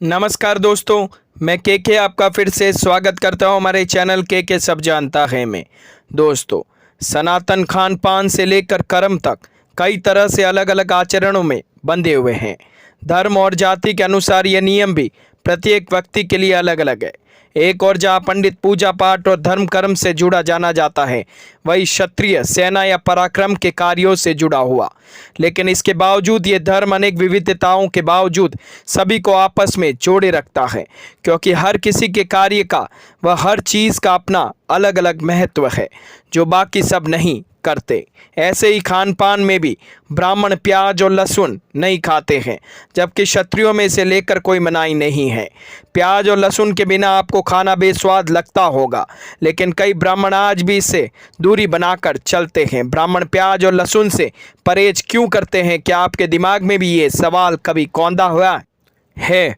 नमस्कार दोस्तों, मैं के आपका फिर से स्वागत करता हूं हमारे चैनल के सब जानता है में। दोस्तों, सनातन खान पान से लेकर कर्म तक कई तरह से अलग अलग आचरणों में बंधे हुए हैं। धर्म और जाति के अनुसार ये नियम भी प्रत्येक व्यक्ति के लिए अलग अलग है। एक और जहाँ पंडित पूजा पाठ और धर्म कर्म से जुड़ा जाना जाता है, वही क्षत्रिय सेना या पराक्रम के कार्यों से जुड़ा हुआ। लेकिन इसके बावजूद ये धर्म अनेक विविधताओं के बावजूद सभी को आपस में जोड़े रखता है, क्योंकि हर किसी के कार्य का व हर चीज़ का अपना अलग अलग महत्व है जो बाकी सब नहीं करते। ऐसे ही खान पान में भी ब्राह्मण प्याज और लहसुन नहीं खाते हैं, जबकि क्षत्रियों में इसे लेकर कोई मनाही नहीं है। प्याज और लहसुन के बिना आपको खाना बेस्वाद लगता होगा, लेकिन कई ब्राह्मण आज भी इससे दूरी बनाकर चलते हैं। ब्राह्मण प्याज और लहसुन से परहेज क्यों करते हैं? क्या आपके दिमाग में भी ये सवाल कभी कौंधा हुआ है?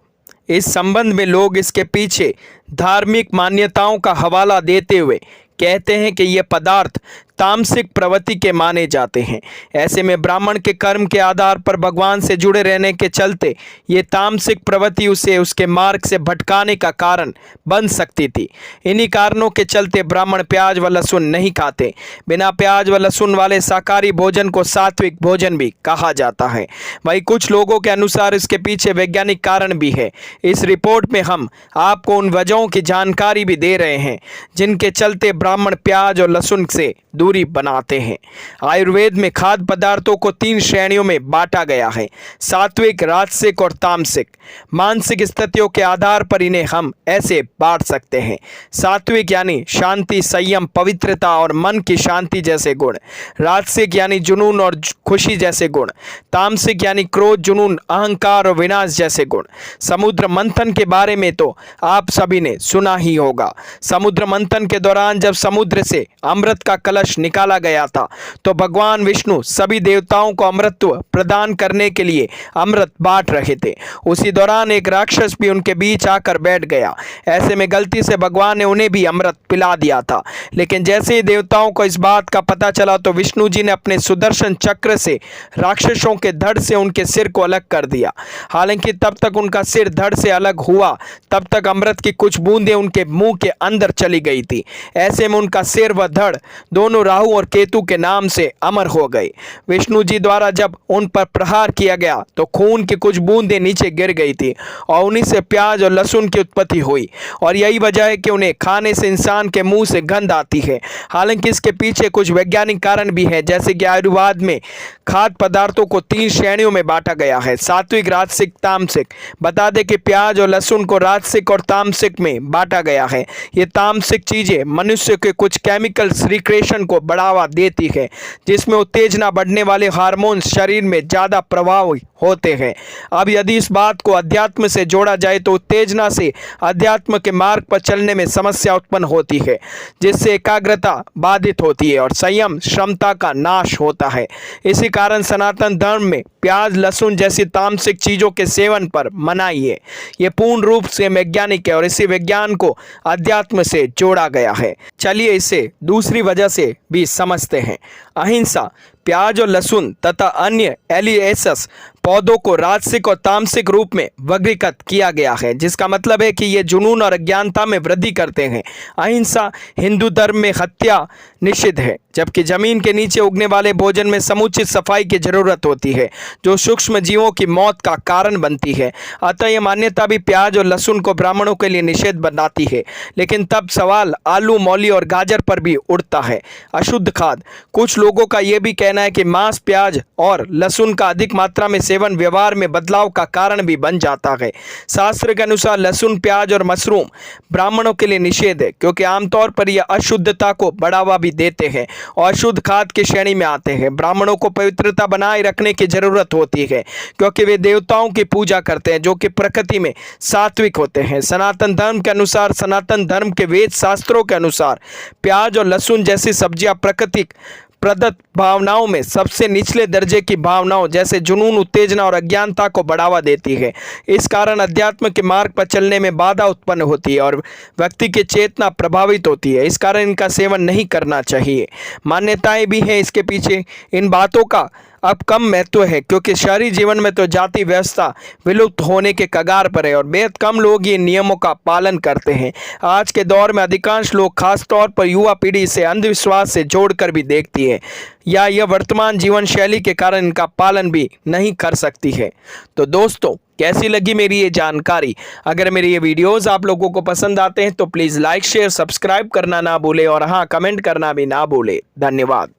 इस संबंध में लोग इसके पीछे धार्मिक मान्यताओं का हवाला देते हुए कहते हैं कि ये पदार्थ तामसिक प्रवृत्ति के माने जाते हैं। ऐसे में ब्राह्मण के कर्म के आधार पर भगवान से जुड़े रहने के चलते ये तामसिक प्रवृत्ति उसे उसके मार्ग से भटकाने का कारण बन सकती थी। इन्हीं कारणों के चलते ब्राह्मण प्याज व लहसुन नहीं खाते। बिना प्याज व लहसुन वाले शाकाहारी भोजन को सात्विक भोजन भी कहा जाता है। वहीं कुछ लोगों के अनुसार इसके पीछे वैज्ञानिक कारण भी है। इस रिपोर्ट में हम आपको उन वजहों की जानकारी भी दे रहे हैं जिनके चलते ब्राह्मण प्याज और लहसुन से दूरी बनाते हैं। आयुर्वेद में खाद्य पदार्थों को 3 श्रेणियों में बांटा गया है: सात्विक, राजसिक और तामसिक। मानसिक स्थितियों के आधार पर इन्हें हम ऐसे बांट सकते हैं: सात्विक यानी शांति, संयम, पवित्रता और मन की शांति जैसे गुण; राजसिक यानी जुनून और खुशी जैसे गुण; तामसिक यानी क्रोध, जुनून, अहंकार और विनाश जैसे गुण। समुद्र मंथन के बारे में तो आप सभी ने सुना ही होगा। समुद्र मंथन के दौरान जब समुद्र से अमृत का कलश निकाला गया था, तो भगवान विष्णु सभी देवताओं को अमृतत्व प्रदान करने के लिए अमृत बांट रहे थे। उसी दौरान एक राक्षस भी उनके बीच आकर बैठ गया। ऐसे में गलती से भगवान ने उन्हें भी अमृत पिला दिया था। लेकिन जैसे ही देवताओं को इस बात का पता चला, तो विष्णु जी ने अपने सुदर्शन चक्र से राक्षसों के धड़ से उनके सिर को अलग कर दिया। हालांकि तब तक उनका सिर धड़ से अलग हुआ, तब तक अमृत की कुछ बूंदें उनके मुंह के अंदर चली गई थी। ऐसे में उनका सिर व धड़ दोनों राहु और केतु के नाम से अमर हो गए। विष्णु जी द्वारा जब उन पर प्रहार किया गया, तो खून की कुछ बूंदें नीचे गिर गई थी और उन्हीं से प्याज और लहसुन की उत्पत्ति हुई। और यही वजह है कि उन्हें खाने से इंसान के मुंह से गंध आती है। हालांकि इसके पीछे कुछ वैज्ञानिक कारण भी है, जैसे कि आयुर्वेद में खाद्य पदार्थों को 3 श्रेणियों में बांटा गया है: सात्विक, राजसिक, तामसिक। बता दें कि प्याज और लहसुन को राजसिक और तामसिक में बांटा गया है। ये तामसिक चीजें मनुष्य के कुछ केमिकल सिक्रेशन को बढ़ावा देती है, जिसमें उत्तेजना बढ़ने वाले हार्मोन्स शरीर में ज़्यादा प्रभावी होते हैं। अब यदि इस बात को अध्यात्म से जोड़ा जाए, तो उत्तेजना से अध्यात्म के मार्ग पर चलने में समस्या उत्पन्न होती है, जिससे एकाग्रता बाधित होती है और संयम क्षमता का नाश होता है। इसी कारण सनातन धर्म में प्याज, लहसुन जैसी तामसिक चीज़ों के सेवन पर मनाही है। ये पूर्ण रूप से वैज्ञानिक है और इसी विज्ञान को अध्यात्म से जोड़ा गया है। चलिए इसे दूसरी वजह से भी समझते हैं। अहिंसा। प्याज और लहसुन तथा अन्य एलिएसस पौधों को राजसिक और तामसिक रूप में वर्गीकृत किया गया है, जिसका मतलब है कि ये जुनून और अज्ञानता में वृद्धि करते हैं। अहिंसा हिंदू धर्म में हत्या निषिद्ध है, जबकि जमीन के नीचे उगने वाले भोजन में समुचित सफाई की जरूरत होती है, जो सूक्ष्म जीवों की मौत का कारण बनती है। अतः यह मान्यता भी प्याज और लहसुन को ब्राह्मणों के लिए निषेध बनाती है। लेकिन तब सवाल आलू, मौली और गाजर पर भी उठता है। अशुद्ध खाद्य। कुछ लोगों का यह भी कहना है कि मांस, प्याज और लहसुन का अधिक मात्रा में सेवन व्यवहार में बदलाव का कारण भी बन जाता है। शास्त्र के अनुसार लहसुन, प्याज और मशरूम ब्राह्मणों के लिए निषेध है, क्योंकि आमतौर पर यह अशुद्धता को बढ़ावा भी देते हैं और अशुद्ध खाद्य की श्रेणी में आते हैं। ब्राह्मणों को पवित्रता बनाए रखने की जरूरत होती है, क्योंकि वे देवताओं की पूजा करते हैं, जो कि प्रकृति में सात्विक होते हैं। सनातन धर्म के अनुसार, सनातन धर्म के वेद शास्त्रों के अनुसार प्याज और लहसुन जैसी सब्जियां प्राकृतिक प्रदत्त भावनाओं में सबसे निचले दर्जे की भावनाओं जैसे जुनून, उत्तेजना और अज्ञानता को बढ़ावा देती है। इस कारण अध्यात्म के मार्ग पर चलने में बाधा उत्पन्न होती है और व्यक्ति की चेतना प्रभावित होती है। इस कारण इनका सेवन नहीं करना चाहिए। मान्यताएं भी हैं इसके पीछे। इन बातों का अब कम महत्व है, क्योंकि शहरी जीवन में तो जाति व्यवस्था विलुप्त होने के कगार पर है और बेहद कम लोग इन नियमों का पालन करते हैं। आज के दौर में अधिकांश लोग, खासतौर पर युवा पीढ़ी, इसे अंधविश्वास से जोड़कर भी देखती है या यह वर्तमान जीवन शैली के कारण इनका पालन भी नहीं कर सकती है। तो दोस्तों, कैसी लगी मेरी ये जानकारी? अगर मेरी ये वीडियोस आप लोगों को पसंद आते हैं तो प्लीज़ लाइक, शेयर, सब्सक्राइब करना ना भूले और हाँ, कमेंट करना भी ना भूले। धन्यवाद।